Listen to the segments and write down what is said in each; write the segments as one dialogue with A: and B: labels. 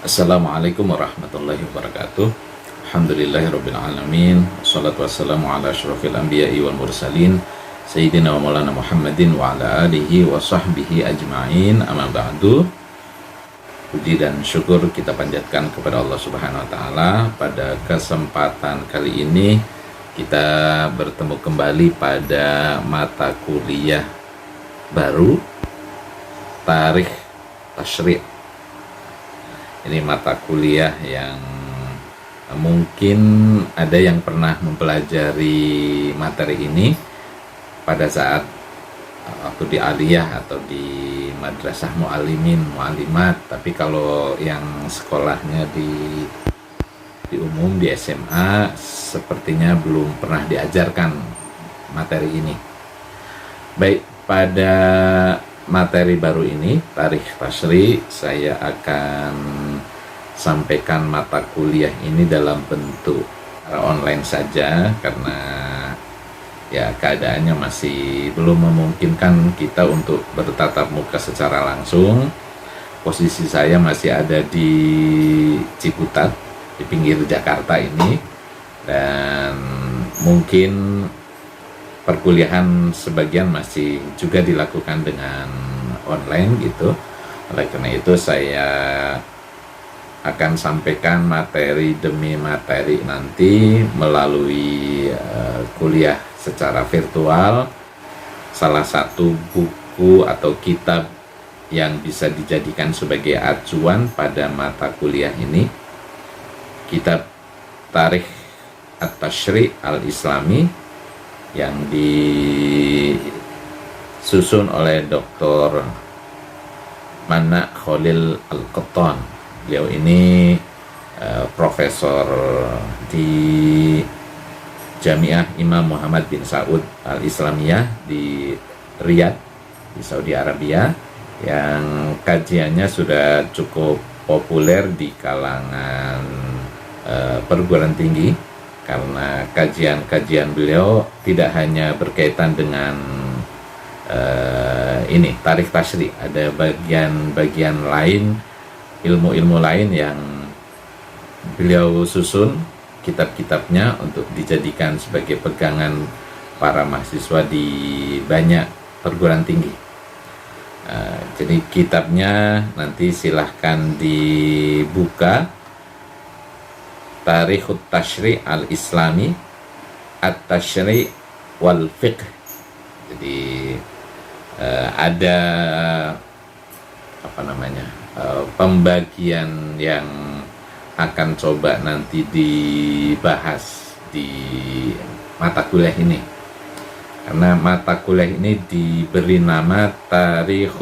A: Assalamualaikum warahmatullahi wabarakatuh. Alhamdulillahirrabbilalamin. Wassalatu wassalamu ala asyrafil anbiya'i wal mursalin Sayyidina wa maulana Muhammadin wa ala alihi wa sahbihi ajma'in. Amma ba'du. Puji dan syukur kita panjatkan kepada Allah Subhanahu wa taala. Pada kesempatan kali ini kita bertemu kembali pada mata kuliah baru, Tarikh Tasyri'. Ini mata kuliah yang mungkin ada yang pernah mempelajari materi ini pada saat waktu di aliyah atau di madrasah mu'allimin, mu'allimat. Tapi kalau yang sekolahnya di umum, di SMA, sepertinya belum pernah diajarkan materi ini. Baik, pada materi baru ini, Tarikh Tasyri', saya akan sampaikan mata kuliah ini dalam bentuk online saja karena ya keadaannya masih belum memungkinkan kita untuk bertatap muka secara langsung. Posisi saya masih ada di Ciputat, di pinggir Jakarta ini, dan mungkin perkuliahan sebagian masih juga dilakukan dengan online gitu. Oleh karena itu saya akan sampaikan materi demi materi nanti melalui kuliah secara virtual. Salah satu buku atau kitab yang bisa dijadikan sebagai acuan pada mata kuliah ini, kitab Tarikh At-Tasyri' Al-Islami yang disusun oleh Dr. Mana Khalil Al-Qattan. Beliau ini profesor di Jamiah Imam Muhammad bin Saud Al-Islamiyah di Riyadh, di Saudi Arabia, yang kajiannya sudah cukup populer di kalangan perguruan tinggi, karena kajian-kajian beliau tidak hanya berkaitan dengan ini Tarikh Tasyri', ada bagian-bagian lain, ilmu-ilmu lain yang beliau susun kitab-kitabnya untuk dijadikan sebagai pegangan para mahasiswa di banyak perguruan tinggi. Jadi kitabnya nanti silahkan dibuka, Tarikh Tasyri' Al-Islami, At-Tasyri' wal Fiqh. Jadi ada pembagian yang akan coba nanti dibahas di mata kuliah ini. Karena mata kuliah ini diberi nama Tarikh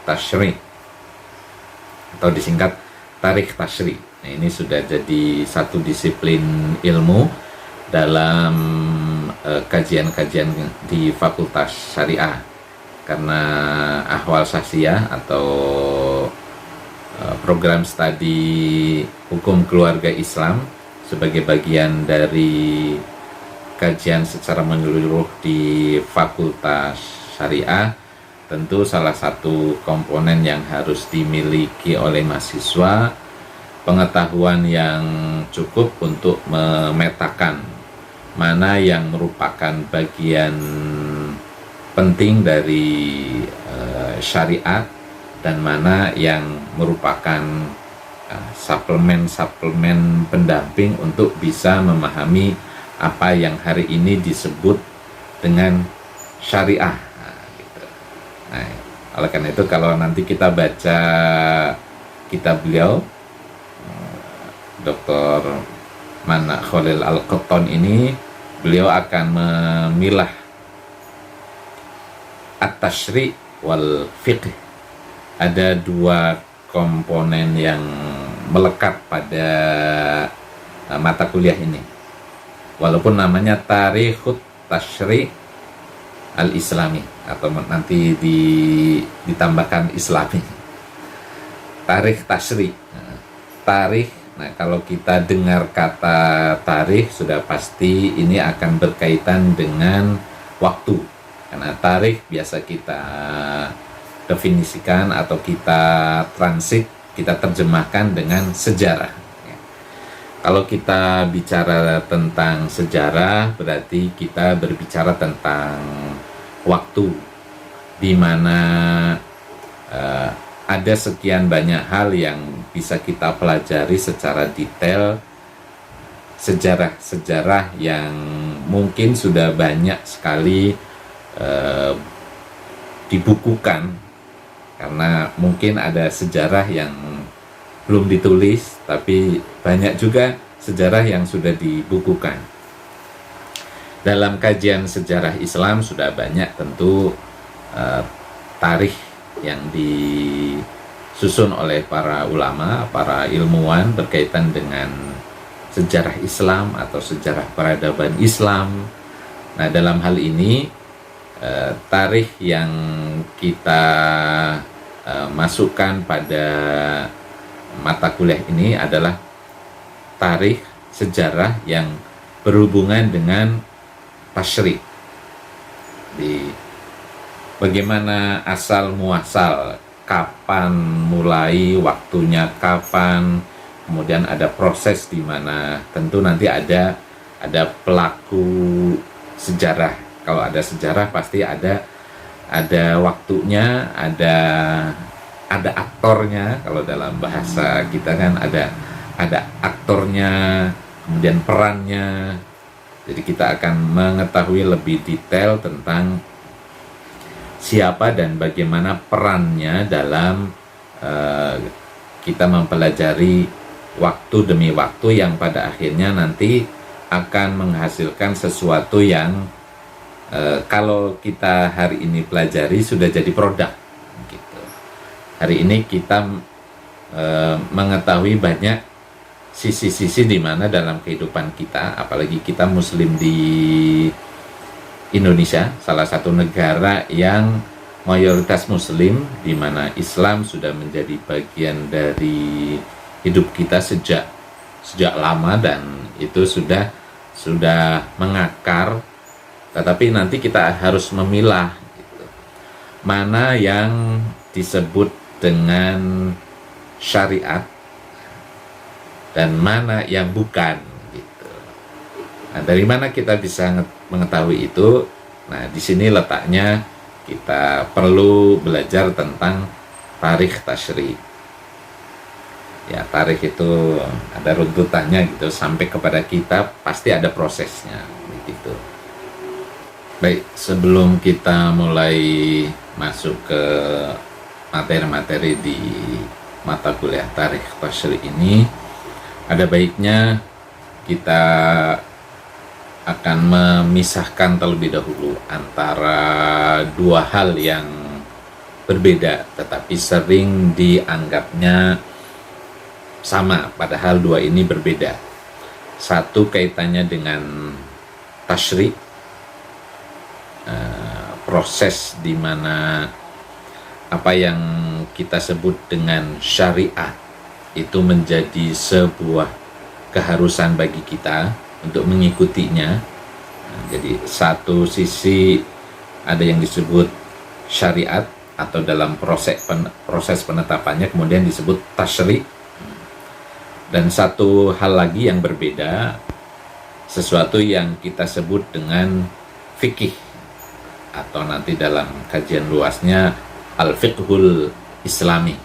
A: Tasyri' atau disingkat Tarikh Tasyri'. Nah, ini sudah jadi satu disiplin ilmu dalam kajian-kajian di Fakultas Syariah, karena Ahwal Syakhsiyah atau program studi hukum keluarga Islam sebagai bagian dari kajian secara menyeluruh di Fakultas Syariah. Tentu salah satu komponen yang harus dimiliki oleh mahasiswa pengetahuan yang cukup untuk memetakan mana yang merupakan bagian penting dari syariat dan mana yang merupakan suplemen pendamping untuk bisa memahami apa yang hari ini disebut dengan syariah. Nah, oleh karena itu kalau nanti kita baca kitab beliau, Dr. Mana Khalil Al-Qattan ini, beliau akan memilah At-Tasyri' wal Fiqh. Ada dua komponen yang melekat pada mata kuliah ini. Walaupun namanya Tarikh Tasyri' Al-Islami atau nanti ditambahkan Islami. Tarikh Tasyri'. Tarikh. Nah, kalau kita dengar kata tarikh, sudah pasti ini akan berkaitan dengan waktu. Karena tarikh biasa kita definisikan atau kita transit, kita terjemahkan dengan sejarah. Kalau kita bicara tentang sejarah, berarti kita berbicara tentang waktu, di mana ada sekian banyak hal yang bisa kita pelajari secara detail, sejarah-sejarah yang mungkin sudah banyak sekali dibukukan, karena mungkin ada sejarah yang belum ditulis, tapi banyak juga sejarah yang sudah dibukukan. Dalam kajian sejarah Islam sudah banyak tentu tarikh yang disusun oleh para ulama, para ilmuwan berkaitan dengan sejarah Islam atau sejarah peradaban Islam. Nah, dalam hal ini tarikh yang kita masukkan pada mata kuliah ini adalah tarikh sejarah yang berhubungan dengan tasyrik. Bagaimana asal muasal, kapan mulai, waktunya kapan, kemudian ada proses di mana tentu nanti ada pelaku sejarah. Kalau ada sejarah pasti ada waktunya, ada aktornya. Kalau dalam bahasa kita kan ada aktornya, kemudian perannya. Jadi kita akan mengetahui lebih detail tentang siapa dan bagaimana perannya dalam kita mempelajari waktu demi waktu yang pada akhirnya nanti akan menghasilkan sesuatu yang kalau kita hari ini pelajari sudah jadi produk gitu. Hari ini kita mengetahui banyak sisi-sisi di mana dalam kehidupan kita, apalagi kita muslim di Indonesia, salah satu negara yang mayoritas muslim, di mana Islam sudah menjadi bagian dari hidup kita sejak lama, dan itu sudah mengakar. Tetapi nanti kita harus memilah gitu, mana yang disebut dengan syariat dan mana yang bukan gitu. Nah, dari mana kita bisa mengetahui itu? Nah, di sini letaknya kita perlu belajar tentang tarikh tasyrik. Ya, tarikh itu ada runtutannya gitu, sampai kepada kita pasti ada prosesnya begitu. Baik, sebelum kita mulai masuk ke materi-materi di mata kuliah tarikh tasyrik ini, ada baiknya kita akan memisahkan terlebih dahulu antara dua hal yang berbeda tetapi sering dianggapnya sama, padahal dua ini berbeda. Satu kaitannya dengan tasyrik, proses di mana apa yang kita sebut dengan syariat itu menjadi sebuah keharusan bagi kita untuk mengikutinya. Nah, jadi satu sisi ada yang disebut syariat atau dalam proses penetapannya kemudian disebut tasyrik, dan satu hal lagi yang berbeda, sesuatu yang kita sebut dengan fikih atau nanti dalam kajian luasnya al-fiqhul islami.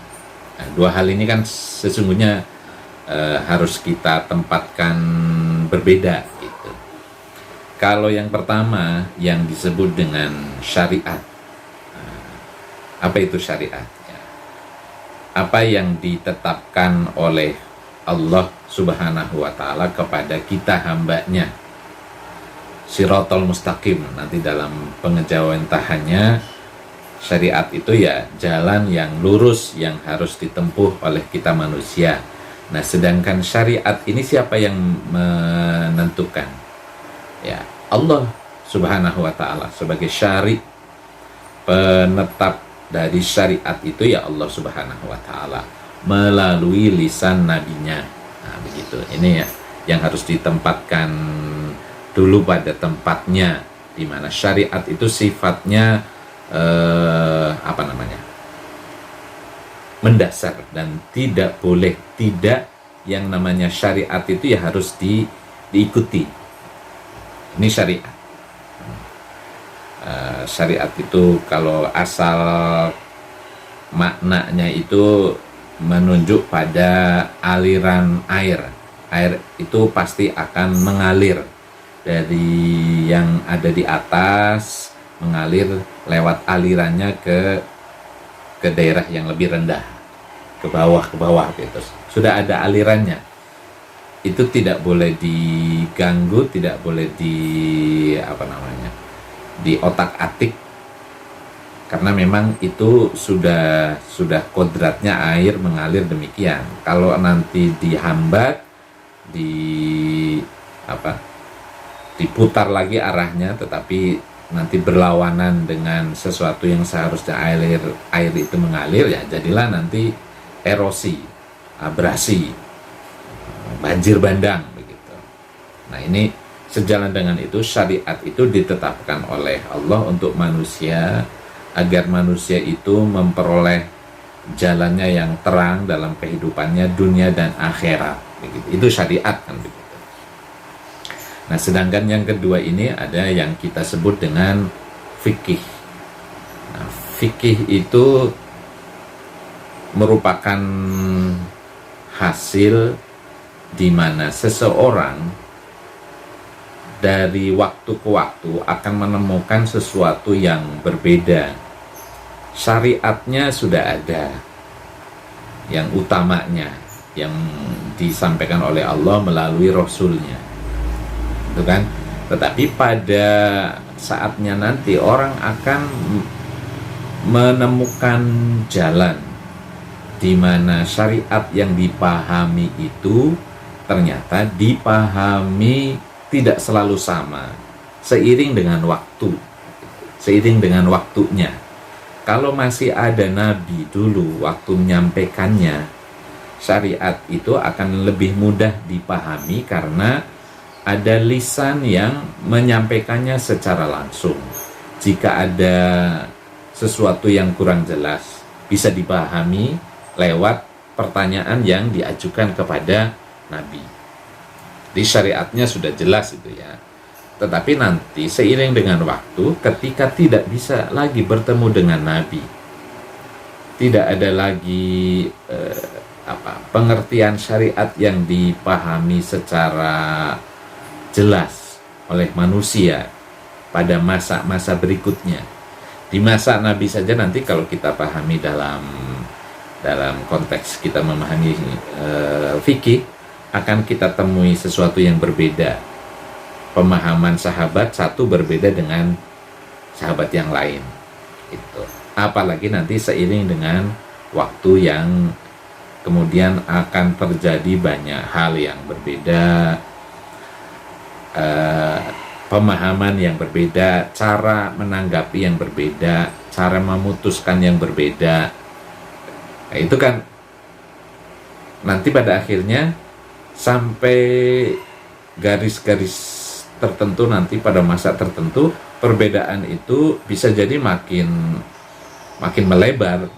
A: Nah, dua hal ini kan sesungguhnya harus kita tempatkan berbeda gitu. Kalau yang pertama yang disebut dengan syariat, apa itu syariat? Apa yang ditetapkan oleh Allah Subhanahu wa Ta'ala kepada kita hambanya, Shiratal Mustaqim. Nanti dalam pengejawantahannya, syariat itu ya jalan yang lurus yang harus ditempuh oleh kita manusia. Nah, sedangkan syariat ini siapa yang menentukan? Ya, Allah Subhanahu wa Ta'ala sebagai syari, penetap dari syariat itu ya Allah Subhanahu wa Ta'ala melalui lisan nabinya. Nah, begitu. Ini ya yang harus ditempatkan dulu pada tempatnya, di mana syariat itu sifatnya mendasar dan tidak boleh tidak, yang namanya syariat itu ya harus diikuti. Ini syariat. Syariat itu kalau asal maknanya itu menunjuk pada aliran air. Air itu pasti akan mengalir dari yang ada di atas, mengalir lewat alirannya ke daerah yang lebih rendah, ke bawah gitu. Sudah ada alirannya. Itu tidak boleh diganggu, tidak boleh di otak-atik, karena memang itu sudah kodratnya air mengalir demikian. Kalau nanti dihambat, diputar lagi arahnya, tetapi nanti berlawanan dengan sesuatu yang seharusnya air itu mengalir, ya jadilah nanti erosi, abrasi, banjir bandang begitu. Nah, ini sejalan dengan itu, syariat itu ditetapkan oleh Allah untuk manusia, agar manusia itu memperoleh jalannya yang terang dalam kehidupannya dunia dan akhirat begitu. Itu syariat kan begitu. Nah, sedangkan yang kedua ini ada yang kita sebut dengan fikih. Nah, fikih itu merupakan hasil di mana seseorang dari waktu ke waktu akan menemukan sesuatu yang berbeda. Syariatnya sudah ada, yang utamanya, yang disampaikan oleh Allah melalui Rasulnya, itu kan. Tetapi pada saatnya nanti orang akan menemukan jalan di mana syariat yang dipahami itu ternyata dipahami tidak selalu sama, seiring dengan waktu, seiring dengan waktunya. Kalau masih ada nabi dulu waktu menyampaikannya, syariat itu akan lebih mudah dipahami karena ada lisan yang menyampaikannya secara langsung. Jika ada sesuatu yang kurang jelas, bisa dipahami lewat pertanyaan yang diajukan kepada nabi. Di syariatnya sudah jelas itu ya. Tetapi nanti seiring dengan waktu, ketika tidak bisa lagi bertemu dengan nabi, tidak ada lagi pengertian syariat yang dipahami secara jelas oleh manusia pada masa-masa berikutnya. Di masa nabi saja nanti kalau kita pahami dalam konteks kita memahami fikih, akan kita temui sesuatu yang berbeda. Pemahaman sahabat satu berbeda dengan sahabat yang lain. Itu. Apalagi nanti seiring dengan waktu yang kemudian akan terjadi banyak hal yang berbeda, pemahaman yang berbeda, cara menanggapi yang berbeda, cara memutuskan yang berbeda. Nah, itu kan nanti pada akhirnya sampai garis-garis tertentu, nanti pada masa tertentu perbedaan itu bisa jadi makin melebar.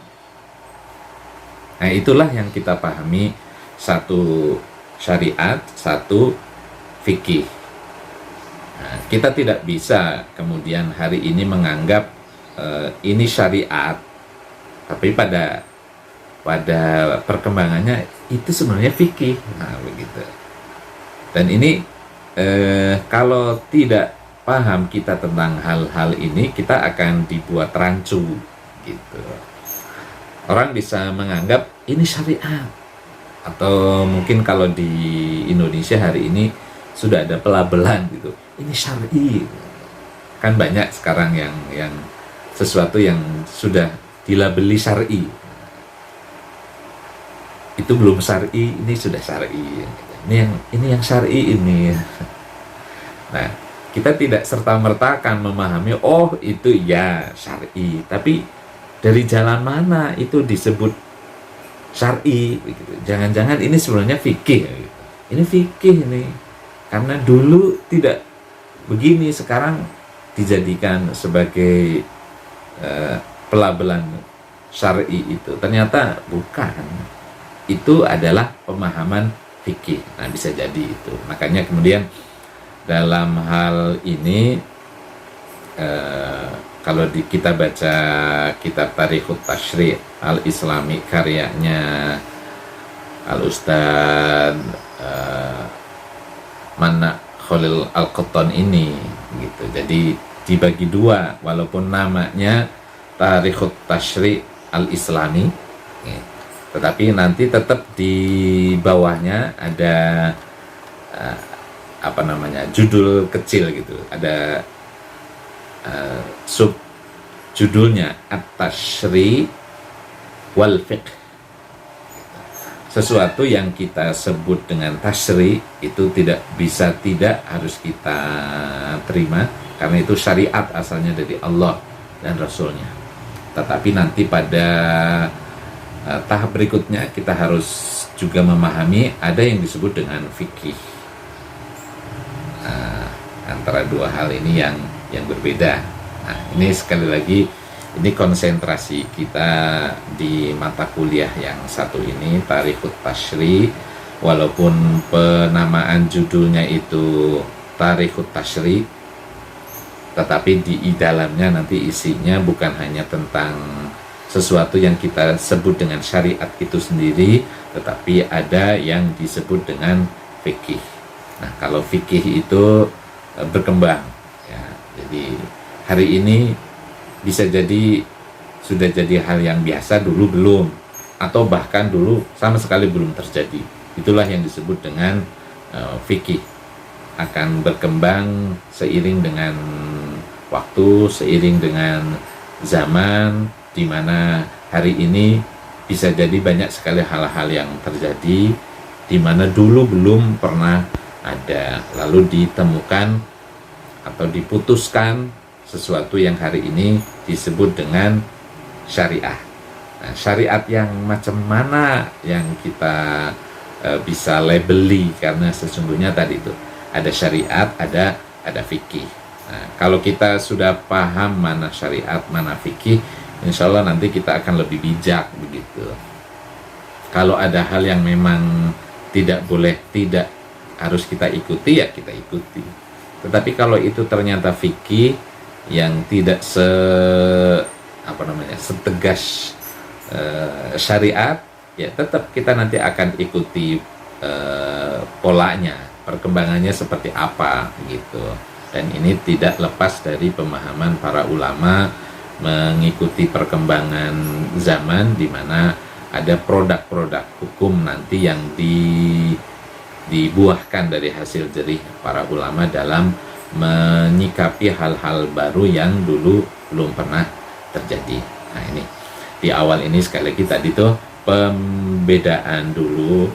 A: Nah, itulah yang kita pahami, satu syariat, satu fikih. Nah, kita tidak bisa kemudian hari ini menganggap ini syariat, tapi pada perkembangannya itu sebenarnya fikih. Nah, begitu. Dan ini kalau tidak paham kita tentang hal-hal ini, kita akan dibuat rancu gitu. Orang bisa menganggap ini syariat, atau mungkin kalau di Indonesia hari ini sudah ada pelabelan gitu, ini syar'i. Kan banyak sekarang yang sesuatu yang sudah dilabeli syar'i, itu belum syar'i, ini sudah syar'i. Ini yang syar'i ini. Nah, kita tidak serta-merta akan memahami, oh itu ya syar'i, tapi dari jalan mana itu disebut syar'i gitu. Jangan-jangan ini sebenarnya fikih gitu. Ini fikih nih. Karena dulu tidak begini, sekarang dijadikan sebagai pelabelan syar'i itu ternyata bukan. Itu adalah pemahaman fikih. Nah, bisa jadi itu. Makanya kemudian dalam hal ini kalau kita baca kitab Tarikhut Tashri' al-Islami karyanya Al-Ustad Mana Khalil Al-Qattan ini gitu. Jadi dibagi dua, walaupun namanya Tarikhut Tashri' al-Islami ya, tetapi nanti tetap di bawahnya ada judul kecil gitu, ada sub judulnya At-Tashri' wal Fiqh. Sesuatu yang kita sebut dengan tashri' itu tidak harus kita terima, karena itu syariat asalnya dari Allah dan Rasulnya. Tetapi nanti pada tahap berikutnya kita harus juga memahami ada yang disebut dengan fikih. Antara dua hal ini yang berbeda. Nah, ini sekali lagi, ini konsentrasi kita di mata kuliah yang satu ini, Tarikhut Tashri', walaupun penamaan judulnya itu Tarikhut Tashri', tetapi di dalamnya nanti isinya bukan hanya tentang sesuatu yang kita sebut dengan syariat itu sendiri, tetapi ada yang disebut dengan fikih. Nah, kalau fikih itu berkembang ya, jadi hari ini bisa jadi sudah jadi hal yang biasa, dulu belum, atau bahkan dulu sama sekali belum terjadi. Itulah yang disebut dengan fikih. Akan berkembang seiring dengan waktu, seiring dengan zaman, di mana hari ini bisa jadi banyak sekali hal-hal yang terjadi di mana dulu belum pernah ada, lalu ditemukan atau diputuskan sesuatu yang hari ini disebut dengan syariah. Nah, syariat yang macam mana yang kita bisa labeli, karena sesungguhnya tadi itu ada syariat, ada fikih. Nah, kalau kita sudah paham mana syariat, mana fikih, insya Allah nanti kita akan lebih bijak begitu. Kalau ada hal yang memang tidak harus kita ikuti, ya kita ikuti. Tetapi kalau itu ternyata fikih yang tidak setegas syariat, ya tetap kita nanti akan ikuti polanya, perkembangannya seperti apa gitu. Dan ini tidak lepas dari pemahaman para ulama mengikuti perkembangan zaman, di mana ada produk-produk hukum nanti yang dibuahkan dari hasil jerih para ulama dalam menyikapi hal-hal baru yang dulu belum pernah terjadi. Nah, ini di awal ini sekali lagi tadi tuh pembedaan dulu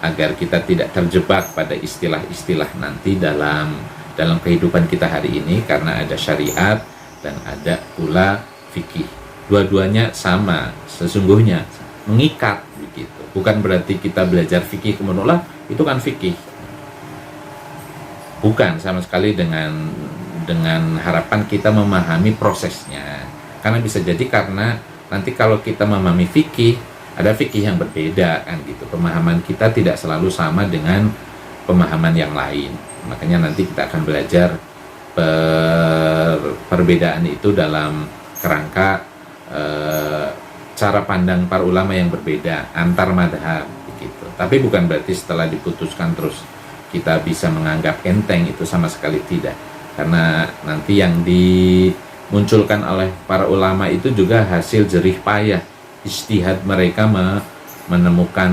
A: agar kita tidak terjebak pada istilah-istilah nanti dalam kehidupan kita hari ini, karena ada syariat dan ada pula fikih. Dua-duanya sama sesungguhnya, mengikat begitu. Bukan berarti kita belajar fikih kemudian itu kan fikih. Bukan sama sekali dengan harapan kita memahami prosesnya. Karena bisa jadi karena nanti kalau kita memahami fikih, ada fikih yang berbeda kan gitu. Pemahaman kita tidak selalu sama dengan pemahaman yang lain. Makanya nanti kita akan belajar perbedaan itu dalam kerangka cara pandang para ulama yang berbeda antar madhab begitu. Tapi bukan berarti setelah diputuskan terus kita bisa menganggap enteng, itu sama sekali tidak. Karena nanti yang dimunculkan oleh para ulama itu juga hasil jerih payah ijtihad mereka menemukan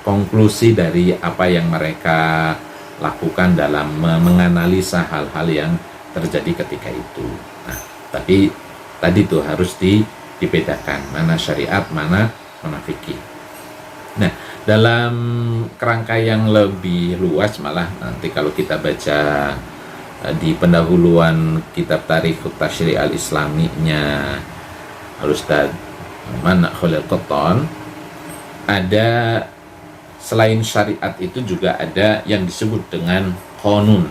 A: konklusi dari apa yang mereka lakukan dalam menganalisa hal-hal yang terjadi ketika itu. Nah, tapi tadi tuh harus dibedakan mana syariat, mana fikih. Nah, dalam kerangka yang lebih luas, malah nanti kalau kita baca di pendahuluan kitab Tarikhut Tashri' al-Islami-nya Al-Ustad Mana Khalil Al-Qattan, ada selain syariat itu juga ada yang disebut dengan qanun.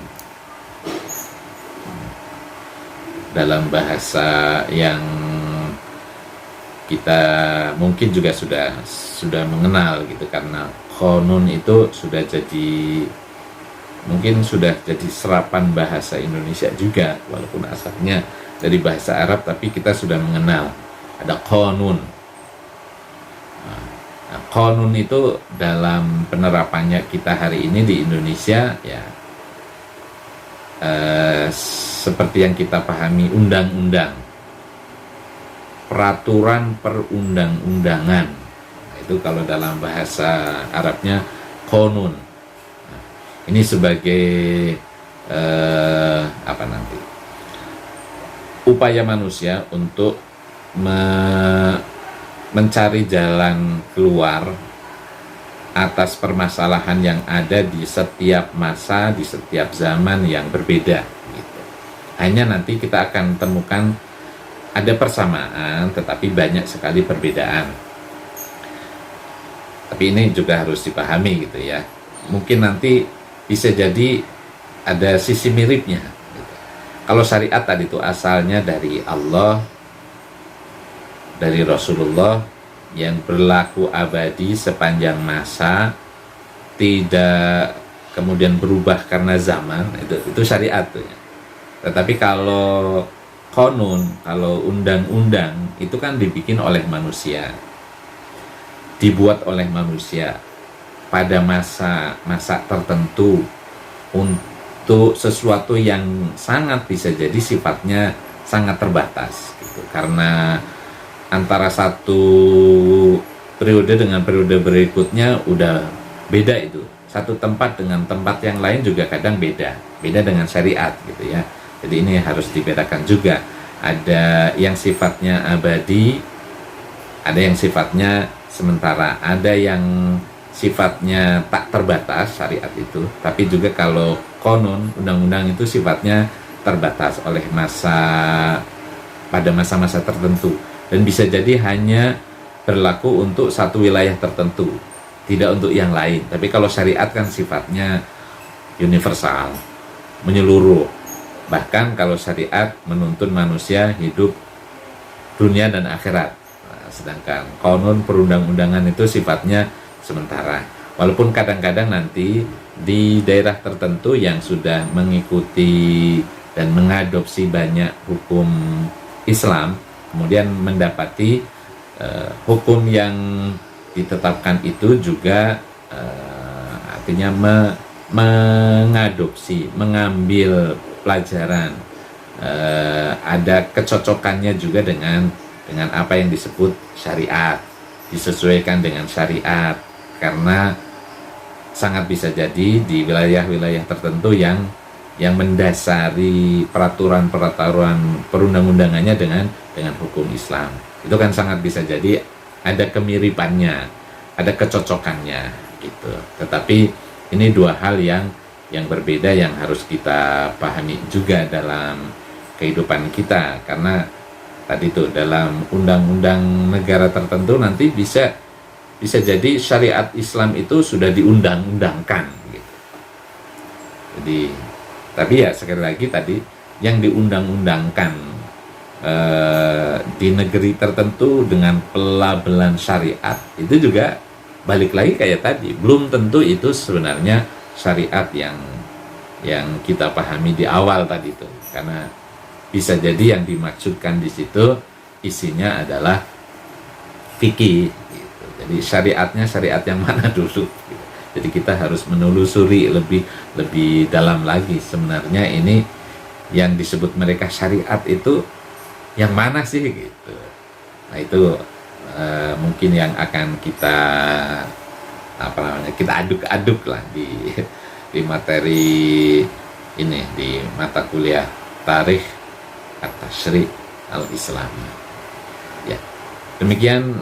A: Dalam bahasa yang kita mungkin juga sudah mengenal gitu, karena qanun itu sudah jadi, mungkin sudah jadi serapan bahasa Indonesia juga, walaupun asalnya dari bahasa Arab, tapi kita sudah mengenal ada qanun. Nah, qanun itu dalam penerapannya kita hari ini di Indonesia ya, seperti yang kita pahami, undang-undang, peraturan perundang-undangan. Nah, itu kalau dalam bahasa Arabnya qanun. Nah, ini sebagai upaya manusia untuk mencari jalan keluar atas permasalahan yang ada di setiap masa, di setiap zaman yang berbeda gitu. Hanya nanti kita akan temukan ada persamaan tetapi banyak sekali perbedaan. Tapi ini juga harus dipahami gitu ya. Mungkin nanti bisa jadi ada sisi miripnya gitu. Kalau syariat tadi itu asalnya dari Allah, dari Rasulullah, yang berlaku abadi sepanjang masa, tidak kemudian berubah karena zaman, itu syariat tuh ya. Tetapi kalau qanun, kalau undang-undang, itu kan dibikin oleh manusia, dibuat oleh manusia pada masa tertentu untuk sesuatu yang sangat bisa jadi sifatnya sangat terbatas gitu. Karena antara satu periode dengan periode berikutnya udah beda itu. Satu tempat dengan tempat yang lain juga kadang beda dengan syariat gitu ya. Jadi ini harus dibedakan juga. Ada yang sifatnya abadi, ada yang sifatnya sementara, ada yang sifatnya tak terbatas syariat itu. Tapi juga kalau qanun, undang-undang itu sifatnya terbatas oleh pada masa-masa tertentu. Dan bisa jadi hanya berlaku untuk satu wilayah tertentu, tidak untuk yang lain. Tapi kalau syariat kan sifatnya universal, menyeluruh. Bahkan kalau syariat menuntun manusia hidup dunia dan akhirat. Nah, sedangkan qanun perundang-undangan itu sifatnya sementara. Walaupun kadang-kadang nanti di daerah tertentu yang sudah mengikuti dan mengadopsi banyak hukum Islam, kemudian mendapati hukum yang ditetapkan itu juga artinya mengadopsi, mengambil pelajaran, ada kecocokannya juga dengan apa yang disebut syariat, disesuaikan dengan syariat, karena sangat bisa jadi di wilayah-wilayah tertentu yang mendasari peraturan perundang-undangannya dengan hukum Islam. Itu kan sangat bisa jadi ada kemiripannya, ada kecocokannya gitu. Tetapi ini dua hal yang berbeda yang harus kita pahami juga dalam kehidupan kita, karena tadi itu dalam undang-undang negara tertentu nanti bisa jadi syariat Islam itu sudah diundang-undangkan gitu. Jadi tapi ya sekali lagi tadi yang diundang-undangkan di negeri tertentu dengan pelabelan syariat itu juga balik lagi kayak tadi, belum tentu itu sebenarnya syariat yang kita pahami di awal tadi itu, karena bisa jadi yang dimaksudkan di situ isinya adalah fikih gitu. Jadi syariatnya syariat yang mana dulu gitu. Jadi kita harus menelusuri lebih dalam lagi, sebenarnya ini yang disebut mereka syariat itu yang mana sih gitu. Nah itu mungkin yang akan kita kita aduk-aduk lah di materi ini, di mata kuliah Tarikh At-Tasyri' Al-Islami. Ya, demikian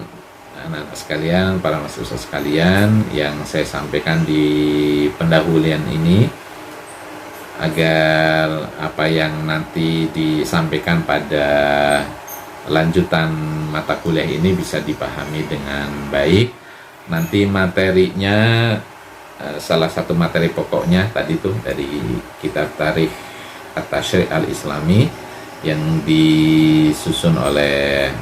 A: anak-anak sekalian, para mahasiswa sekalian yang saya sampaikan di pendahuluan ini, agar apa yang nanti disampaikan pada lanjutan mata kuliah ini bisa dipahami dengan baik. Nanti materinya, salah satu materi pokoknya tadi tuh dari kitab Tarikh At-Tasyri' Al-Islami yang disusun oleh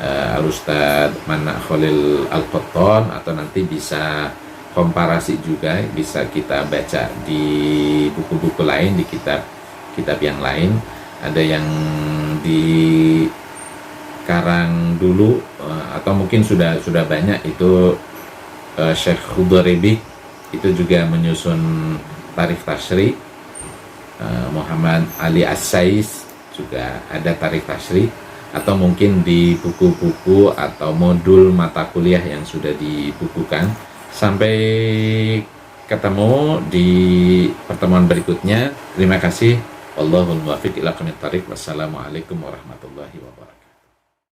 A: Al-Ustadz Mana Khalil Al-Qattan, atau nanti bisa komparasi juga, bisa kita baca di buku-buku lain, di kitab yang lain. Ada yang dikarang dulu atau mungkin sudah banyak, itu Syekh Khudaribi itu juga menyusun tarikh tasyri. Muhammad Ali As-Sais juga ada tarikh tasyri, atau mungkin di buku-buku atau modul mata kuliah yang sudah dibukukan. Sampai ketemu di pertemuan berikutnya. Terima kasih. Wallahul muwaffiq ila aqwamit thoriq. Wassalamualaikum warahmatullahi wabarakatuh.